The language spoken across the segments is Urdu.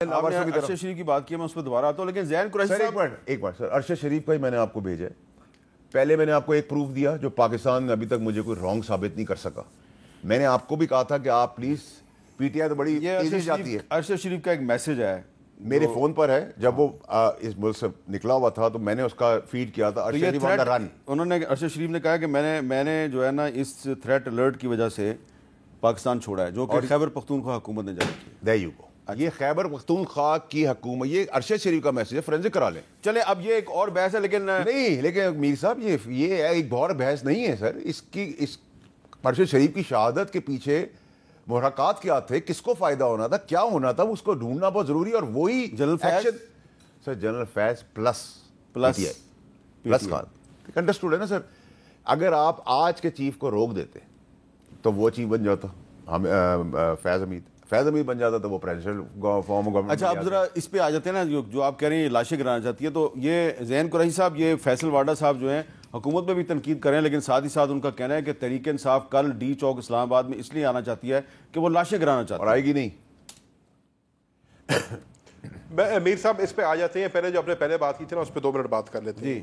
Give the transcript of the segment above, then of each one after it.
آپ نے ارشد شریف کی بات کی، میں اس پہ دوبارہ آتا ہوں، لیکن زین قریشی صاحب ایک بار سر، ارشد شریف کا ہی میں نے آپ کو بھیجا ہے. پہلے میں نے آپ کو ایک پروف دیا جو پاکستان نے ابھی تک مجھے کوئی رانگ ثابت نہیں کر سکا. میں نے آپ کو بھی کہا تھا کہ آپ پلیز پی ٹی آئی تو بڑی تیزی جاتی ہے. ارشد شریف کا ایک میسج ہے میرے فون پر ہے، جب وہ اس ملک سے نکلا ہوا تھا تو میں نے اس کا فیڈ کیا تھا. ارشد شریف آن دا رن. انہوں نے ارشد شریف نے کہا کہ میں نے جو ہے نا اس تھریٹ الرٹ کی وجہ سے پاکستان چھوڑا ہے، جو کہ خیبر پختونخوا حکومت نے جاری کی. دے یو گو. یہ خیبر پختونخوا کی حکومت، یہ ارشد شریف کا میسج ہے، فورینسک کرا لیں. چلے اب یہ ایک اور بحث ہے، لیکن میر صاحب یہ ایک اور بحث نہیں ہے سر. اس ارشد شریف کی شہادت کے پیچھے محرکات کیا تھے، کس کو فائدہ ہونا تھا، کیا ہونا تھا، اس کو ڈھونڈنا بہت ضروری ہے. اور وہی جنرل فیض سر، جنرل فیض پلس خان انڈرسٹوڈ ہے نا سر. اگر آپ آج کے چیف کو روک دیتے تو وہ چیف بن جاتا فیض حمید بن جاتا، تو وہ پریزیڈنٹ فارم گورنمنٹ. اچھا اب ذرا اس پہ آ جاتے ہیں نا، جو آپ کہہ رہے ہیں یہ لاشیں گرانا چاہتی ہے، تو یہ زین قریشی صاحب، یہ فیصل واڈا صاحب جو ہیں حکومت میں بھی تنقید کریں، لیکن ساتھ ہی ساتھ ان کا کہنا ہے کہ تحریک انصاف کل ڈی چوک اسلام آباد میں اس لیے آنا چاہتی ہے کہ وہ لاشیں گرانا چاہتی ہے. اور آئے گی نہیں. میر صاحب اس پہ آ جاتے ہیں. پہلے جو آپ نے پہلے بات کی تھی نا، اس پہ 2 منٹ بات کر لیتے ہیں.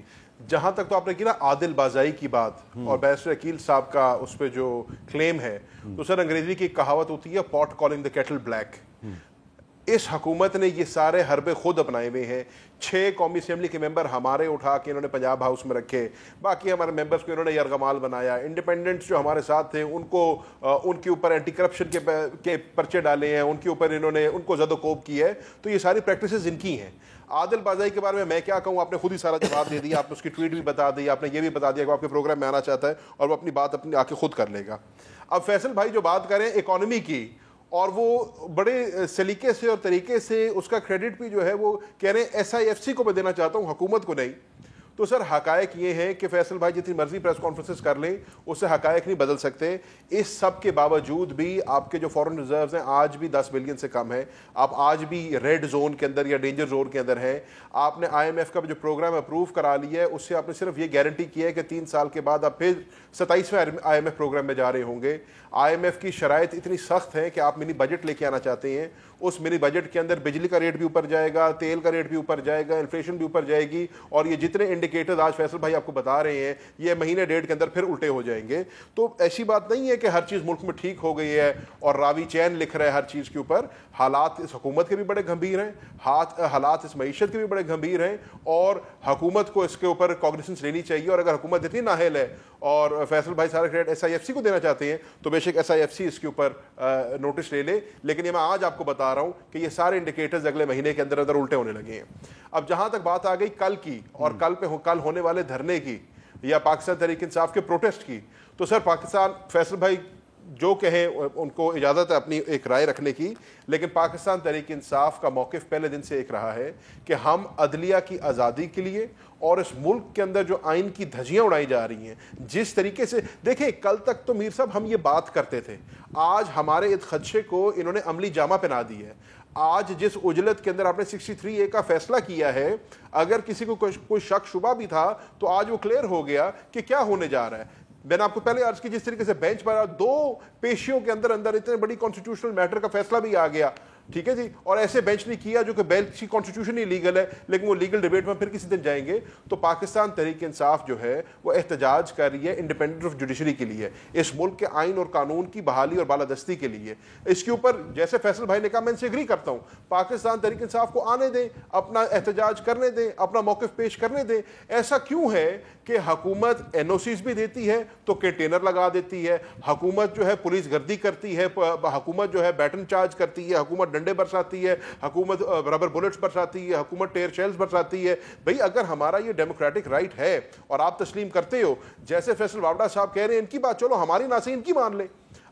جہاں تک تو آپ نے کی نا عادل بازائی کی بات اور بیرسٹر عقیل صاحب کا اس پہ جو کلیم ہے، تو سر انگریزی کی کہاوت ہوتی ہے پاٹ کالنگ دا کیٹل بلیک. اس حکومت نے یہ سارے حربے خود اپنائے ہوئے ہیں. 6 قومی اسمبلی کے ممبر ہمارے اٹھا کے انہوں نے پنجاب ہاؤس میں رکھے، باقی ہمارے ممبرز کو انہوں نے یرغمال بنایا. انڈیپینڈنٹس جو ہمارے ساتھ تھے ان کو ان کے اوپر اینٹی کرپشن کے پرچے ڈالے ہیں، ان کے اوپر انہوں نے ان کو زد و کوب کی ہے. تو یہ ساری پریکٹسز ان کی ہیں. عادل بازائی کے بارے میں کیا کہوں، آپ نے خود ہی سارا جواب دے دیا. آپ نے اس کی ٹویٹ بھی بتا دی، آپ نے یہ بھی بتا دیا کہ آپ کے پروگرام میں آنا چاہتا ہے اور وہ اپنی بات اپنی آ کے خود کر لے گا. اب فیصل بھائی جو بات کریں اکانومی کی، اور وہ بڑے سلیقے سے اور طریقے سے اس کا کریڈٹ بھی جو ہے وہ کہہ رہے ہیں SIFC کو میں دینا چاہتا ہوں، حکومت کو نہیں. تو سر حقائق یہ ہیں کہ فیصل بھائی جتنی مرضی پریس کانفرنسز کر لیں، اس سے حقائق نہیں بدل سکتے. اس سب کے باوجود بھی آپ کے جو فورن ریزروز ہیں آج بھی 10 بلین سے کم ہیں. آپ آج بھی ریڈ زون کے اندر یا ڈینجر زون کے اندر ہیں. آپ نے IMF کا جو پروگرام اپروو کرا لیا ہے، اس سے آپ نے صرف یہ گارنٹی کی ہے کہ 3 سال کے بعد آپ پھر 27ویں IMF پروگرام میں جا رہے ہوں گے. IMF کی شرائط اتنی سخت ہیں کہ آپ منی بجٹ لے کے آنا چاہتے ہیں. اس منی بجٹ کے اندر بجلی کا ریٹ بھی اوپر جائے گا، تیل کا ریٹ بھی اوپر جائے گا، انفلیشن بھی اوپر جائے گی، اور یہ جتنے انڈیکیٹرز آج فیصل بھائی آپ کو بتا رہے ہیں یہ مہینے ڈیڑھ کے اندر پھر الٹے ہو جائیں گے. تو ایسی بات نہیں ہے کہ ہر چیز ملک میں ٹھیک ہو گئی ہے اور راوی چین لکھ رہا ہے ہر چیز کے اوپر. حالات اس حکومت کے بھی بڑے گمبھیر ہیں، حالات اس معیشت کے بھی بڑے گمبھیر ہیں، اور حکومت کو اس کے اوپر کاگنیسنس لینی چاہیے. اور اگر حکومت اتنی نااہل ہے اور فیصل بھائی سارا کریڈٹ SIFC کو دینا چاہتے ہیں تو بے شک SIFC اس کے اوپر نوٹس لے لے. لیکن یہ میں آج آپ کو بتا رہا ہوں کہ یہ سارے انڈیکیٹرز اگلے مہینے کے اندر الٹے ہونے لگے ہیں. اب جہاں تک بات آ گئی کل کی اور کل ہونے والے دھرنے کی یا پاکستان تحریک انصاف کے پروٹیسٹ کی، تو سر پاکستان فیصل بھائی جو کہیں ان کو اجازت ہے اپنی ایک رائے رکھنے کی، لیکن پاکستان تحریک انصاف کا موقف پہلے دن سے ایک رہا ہے کہ ہم عدلیہ کی آزادی کے لیے اور اس ملک کے اندر جو آئین کی دھجیاں اڑائی جا رہی ہیں جس طریقے سے، دیکھیں کل تک تو میر صاحب ہم یہ بات کرتے تھے، آج ہمارے اس خدشے کو انہوں نے عملی جامہ پہنا دی ہے. آج جس اجلت کے اندر آپ نے 63A کا فیصلہ کیا ہے، اگر کسی کو کوئی شک شبہ بھی تھا تو آج وہ کلیئر ہو گیا کہ کیا ہونے جا رہا ہے. میں نے آپ کو پہلے عرض کی جس طریقے سے بینچ پر 2 پیشیوں کے اندر اتنے بڑی کانسٹیٹیوشنل میٹر کا فیصلہ بھی آ گیا، ٹھیک ہے جی. اور ایسے بینچ نہیں کیا جو کہ بینچ کی کانسٹیٹیوشن ہی لیگل ہے، لیکن وہ لیگل ڈیبیٹ میں پھر کسی دن جائیں گے. تو پاکستان تحریک انصاف جو ہے وہ احتجاج کر رہی ہے انڈیپینڈنٹ آف جوڈیشری کے لیے، اس ملک کے آئین اور قانون کی بحالی اور بالادستی کے لیے. اس کے اوپر جیسے فیصل بھائی نے کہا، میں ان سے اگری کرتا ہوں، پاکستان تحریک انصاف کو آنے دیں، اپنا احتجاج کرنے دیں، اپنا موقف پیش کرنے دیں. ایسا کیوں ہے کہ حکومت NOCs بھی دیتی ہے تو کنٹینر لگا دیتی ہے، حکومت جو ہے پولیس گردی کرتی ہے، حکومت جو ہے بیٹن چارج کرتی ہے، حکومت ڈنڈے برساتی ہے، حکومت ربر بلٹس برساتی ہے، حکومت ٹیئر شیلز برساتی ہے. بھئی اگر ہمارا یہ ڈیموکریٹک رائٹ ہے اور آپ تسلیم کرتے ہو، جیسے فیصل واوڈا صاحب کہہ رہے ہیں ان کی بات چلو ہماری نہ صحیح ان کی مان لیں.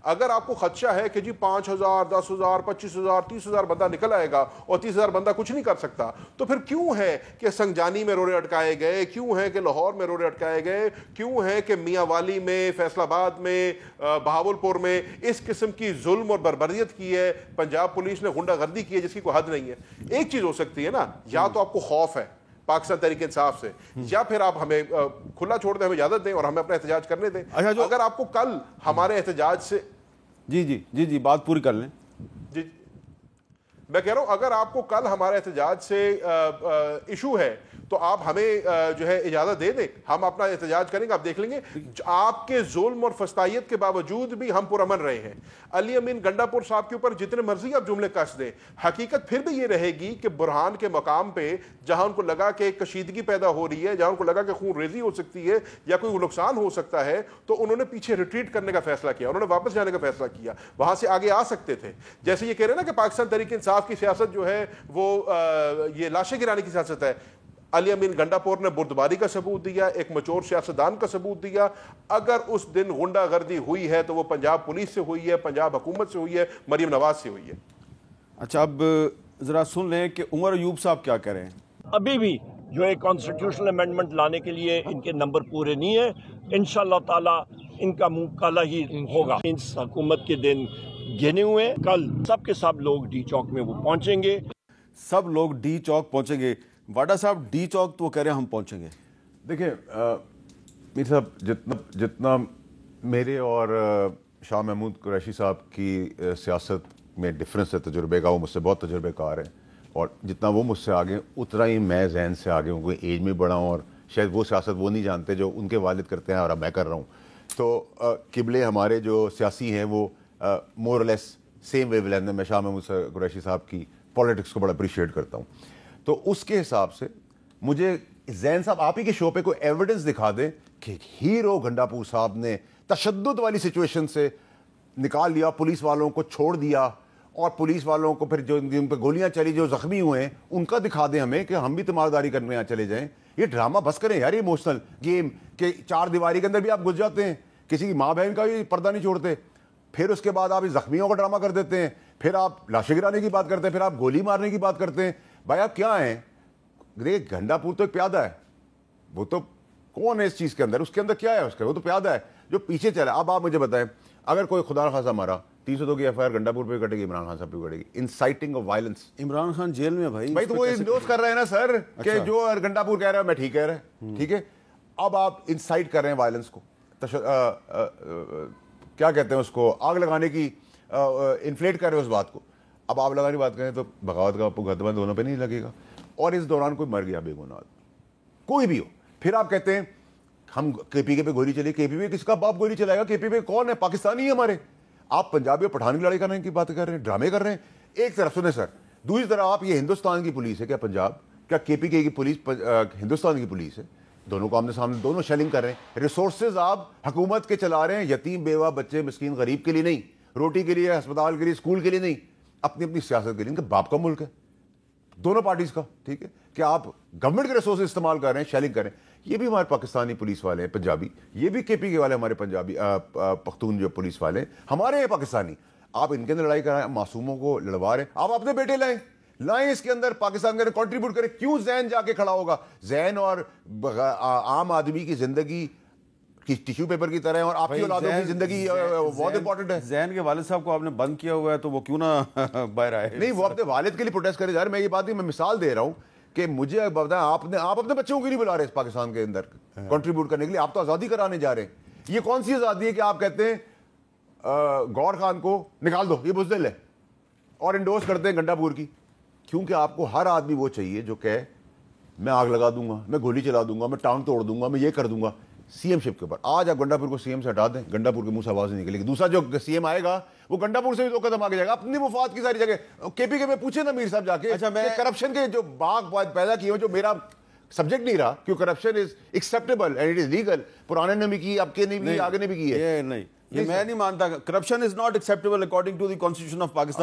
اگر آپ کو خدشہ ہے کہ جی 5,000 10,000 25,000 30,000 بندہ نکل آئے گا اور 30,000 بندہ کچھ نہیں کر سکتا، تو پھر کیوں ہے کہ سنگجانی میں روڑے اٹکائے گئے، کیوں ہے کہ لاہور میں روڑے اٹکائے گئے، کیوں ہے کہ میاں والی میں، فیصل آباد میں، بہاول پور میں اس قسم کی ظلم اور بربریت کی ہے، پنجاب پولیس نے غنڈہ گردی کی ہے جس کی کوئی حد نہیں ہے. ایک چیز ہو سکتی ہے نا، یا تو آپ کو خوف ہے پاکستان تحریک انصاف سے، یا پھر آپ ہمیں کھلا چھوڑ دیں، ہمیں اجازت دیں اور ہمیں اپنا احتجاج کرنے دیں. اگر آپ کو کل ہمارے احتجاج سے جی بات پوری کر لیں. میں کہہ رہا ہوں اگر آپ کو کل ہمارا احتجاج سے ایشو ہے تو آپ ہمیں جو ہے اجازت دے دیں, ہم اپنا احتجاج کریں گے. آپ دیکھ لیں گے آپ کے ظلم اور فسطائیت کے باوجود بھی ہم پرامن رہے ہیں. علی امین گنڈا پور صاحب کے اوپر جتنے مرضی آپ جملے کس دیں, حقیقت پھر بھی یہ رہے گی کہ برہان کے مقام پہ جہاں ان کو لگا کہ کشیدگی پیدا ہو رہی ہے, جہاں ان کو لگا کہ خون ریزی ہو سکتی ہے یا کوئی نقصان ہو سکتا ہے, تو انہوں نے پیچھے ریٹریٹ کرنے کا فیصلہ کیا, انہوں نے واپس جانے کا فیصلہ کیا. وہاں سے آگے آ سکتے تھے. جیسے یہ کہہ رہے ہیں نا کہ پاکستان تحریک انصاف کی سیاست جو ہے وہ یہ لاشیں گرانے کی سیاست ہے. علی امین گنڈا پور نے بردباری کا ثبوت دیا, ایک مچور سیاستدان کا ثبوت دیا. اگر اس دن غنڈہ گردی ہوئی ہے تو وہ پنجاب پولیس سے ہوئی ہے, پنجاب حکومت سے ہوئی ہے, مریم نواز سے ہوئی ہے. اچھا اب ذرا سن لیں کہ عمر ایوب صاحب کیا کہہ رہے ہیں. ابھی بھی جو ہے کانسٹیٹیوشنل امینڈمنٹ لانے کے لیے ان کے نمبر پورے نہیں ہیں. انشاءاللہ تعالی ان کا منہ کالا ہی ہوگا. اس حکومت کے دن گنے ہوئے, کل سب کے سب لوگ ڈی چوک میں وہ پہنچیں گے. سب لوگ ڈی چوک پہنچیں گے. واڈا صاحب ڈی چوک تو وہ کہہ رہے ہیں ہم پہنچیں گے. دیکھیں میر صاحب, جتنا میرے اور شاہ محمود قریشی صاحب کی سیاست میں ڈفرینس ہے تجربے کا, وہ مجھ سے بہت تجربے کار ہیں, اور جتنا وہ مجھ سے آگے اتنا ہی میں ذہن سے آگے ہوں, کوئی ایج میں بڑا ہوں, اور شاید وہ سیاست وہ نہیں جانتے جو ان کے والد کرتے ہیں اور اب میں کر رہا ہوں. تو قبلے ہمارے جو سیاسی ہیں وہ مور اور لیس سیم ویو لینتھ میں. میں شاہ محمود قریشی صاحب کی پالیٹکس کو بڑا اپریشیٹ کرتا ہوں. تو اس کے حساب سے مجھے زین صاحب آپ ہی کے شو پہ کوئی ایویڈنس دکھا دیں کہ ہیرو گنڈا پور صاحب نے تشدد والی سچویشن سے نکال لیا, پولیس والوں کو چھوڑ دیا, اور پولیس والوں کو پھر جو ان پہ گولیاں چلی جو زخمی ہوئے ہیں ان کا دکھا دیں ہمیں کہ ہم بھی تیمارداری کرنے یہاں چلے جائیں. یہ ڈرامہ بس کریں یار, یہ ایموشنل گیم کہ چار دیواری کے اندر بھی آپ گھس جاتے ہیں, کسی کی ماں بہن کا بھی پردہ نہیں چھوڑتے, پھر اس کے بعد آپ زخمیوں کا ڈرامہ کر دیتے ہیں, پھر آپ لاشیں گرانے کی بات کرتے ہیں, پھر آپ گولی مارنے کی بات کرتے ہیں. بھائی آپ کیا ہیں؟ گنڈا پور تو ایک پیادہ ہے, وہ تو کون ہے اس چیز کے اندر, اس کے اندر کیا ہے اس کا, وہ تو پیادہ ہے جو پیچھے چلا. اب آپ مجھے بتائیں, اگر کوئی خدا خاصا مارا 302 کی ایف آئی آر گنڈا پور پہ کٹے گی, عمران خان صاحب پہ کٹے گی, inciting of violence. Imran Khan جیل میں بھائی تو وہ انڈورس کر رہے ہیں نا سر, کہ جو گنڈا پور کہہ رہا ہے میں ٹھیک کہہ رہا ہے, ٹھیک ہے. اب آپ انسائٹ کر رہے ہیں وائلنس کو, کیا کہتے ہیں اس کو, آگ لگانے کی, انفلیٹ کر رہے ہیں اس بات کو. اب آپ لگانے کی بات کریں تو بغاوت کا مقدمہ دونوں پہ نہیں لگے گا, اور اس دوران کوئی مر گیا بے گناہ کوئی بھی ہو, پھر آپ کہتے ہیں ہم کے پی کے پہ گولی چلی. کے پی پہ کس کا باپ گولی چلائے گا؟ کے پی پہ کون ہے؟ پاکستانی ہے ہمارے. آپ پنجابی اور پٹھان کی لڑائی کرنے کی بات کر رہے ہیں, ڈرامے کر رہے ہیں. ایک طرف سنیں سر, دوسری طرف آپ یہ ہندوستان کی پولیس ہے کیا پنجاب, کیا کے پی کے کی پولیس ہندوستان کی پولیس ہے؟ دونوں کو آمنے سامنے, دونوں شیلنگ کر رہے ہیں. ریسورسز آپ حکومت کے چلا رہے ہیں, یتیم بیوہ بچے مسکین غریب کے لیے نہیں, روٹی کے لیے, ہسپتال کے لیے, اسکول کے لیے نہیں, اپنی اپنی سیاست کے لیے. ان کے باپ کا ملک ہے دونوں پارٹیز کا, ٹھیک ہے, کہ آپ گورنمنٹ کے ریسورسز استعمال کر رہے ہیں, شیلنگ کر رہے ہیں. یہ بھی ہمارے پاکستانی پولیس والے ہیں پنجابی, یہ بھی کے پی کے والے ہمارے پنجابی پختون جو پولیس والے ہیں ہمارے ہیں پاکستانی. آپ ان کے اندر لڑائی کر رہے ہیں, معصوموں کو لڑوا رہے ہیں. آپ اپنے بیٹے لائیں اس کے اندر, پاکستان کے اندر کنٹریبیوٹ کریں. کیوں زین جا کے کھڑا ہوگا؟ زین اور عام آدمی کی زندگی ٹیشو پیپر کی طرح ہے, اور آپ کی اولادوں کی زندگی بہت امپورٹنٹ ہے. زین کے والد صاحب کو آپ نے بند کیا ہوا ہے تو وہ کیوں نہ باہر آئے؟ نہیں, وہ اپنے والد کے لیے پروٹیسٹ کرے جا رہے. میں یہ بات نہیں, میں مثال دے رہا ہوں کہ مجھے بتائیں, آپ اپنے بچوں کو نہیں بلا رہے اس پاکستان کے اندر کنٹریبیوٹ کرنے کے لیے. آپ تو آزادی کرانے جا رہے ہیں. یہ کون سی آزادی ہے کہ آپ کہتے ہیں گور خان کو نکال دو, یہ بزدل ہے, اور انڈورس کرتے ہیں گنڈا پور کی؟ کیونکہ آپ کو ہر آدمی وہ چاہیے جو کہے میں آگ لگا دوں گا, میں گولی چلا دوں گا, میں ٹانگ توڑ دوں گا, میں یہ کر دوں گا. سی ایم شپ کے اوپر آج آپ گنڈا پور کو سی ایم سے ہٹا دیں, گنڈا پور کے منہ سے آواز نہیں نکلے گی. دوسرا جو سی ایم آئے گا وہ گنڈا پور سے بھی دو قدم آگے جائے گا, اپنی مفاد کی ساری جگہ. کے پی کے میں پوچھیں نا میر صاحب جا کے, کرپشن کے جو باغ پیدا کیے ہیں, جو میرا سبجیکٹ نہیں رہا, کیوں corruption is acceptable and it is legal. پرانے نے بھی کی, اب کے نے بھی, آگے نے بھی کی ہے. نہیں, یہ میں نہیں مانتا. Corruption is not acceptable according to the Constitution of Pakistan.